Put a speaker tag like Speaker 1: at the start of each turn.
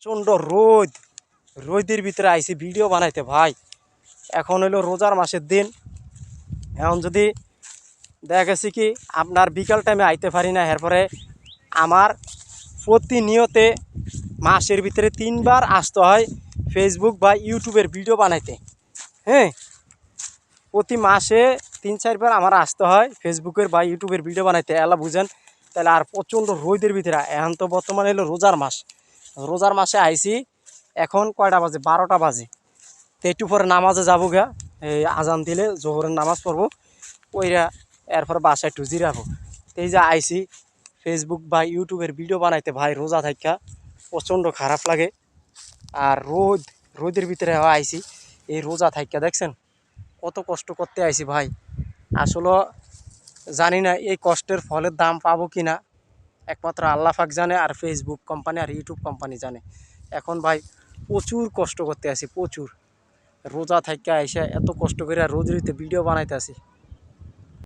Speaker 1: প্রচণ্ড রোদের ভিতরে আইসি ভিডিও বানাইতে ভাই। এখন হইলো রোজার মাসের দিন। এখন যদি দেখা গেছে কি আপনার বিকাল টাইমে আইতে পারি না, এরপরে আমার প্রতিনিয়তে মাসের ভিতরে 3বার আসতে হয় ফেসবুক বা ইউটিউবের ভিডিও বানাইতে। হ্যাঁ, প্রতি মাসে 3-4বার আমার আসতে হয় ফেসবুকের বা ইউটিউবের ভিডিও বানাইতে, এলা বুঝেন। তাহলে আর প্রচণ্ড রোদের ভিতরে এখন তো বর্তমানে হলো রোজার মাস। রোজার মাসে আইসি, এখন কয়টা বাজে? 12টা বাজে। তো একটু পরে নামাজে যাবো গা, এই আজান দিলে জোহরের নামাজ পড়বো, ওইরা এরপরে বাসায় একটু জিরাবো। তো এই যে আইসি ফেসবুক বা ইউটিউবের ভিডিও বানাইতে ভাই, রোজা থাকা প্রচণ্ড খারাপ লাগে। আর রোদের ভিতরে আইসি, এই রোজা থাকা দেখছেন কত কষ্ট করতে আইসি ভাই। আসলে জানি না এই কষ্টের ফলের দাম পাবো কি না, একমাত্র আল্লাহ পাক জানে, আর ফেসবুক কোম্পানি আর ইউটিউব কোম্পানি জানে। এখন ভাই প্রচুর কষ্ট করতে আসি, প্রচুর। রোজা থাইকা এসে এত কষ্ট করে রোজ ভিডিও বানাইতে আসি।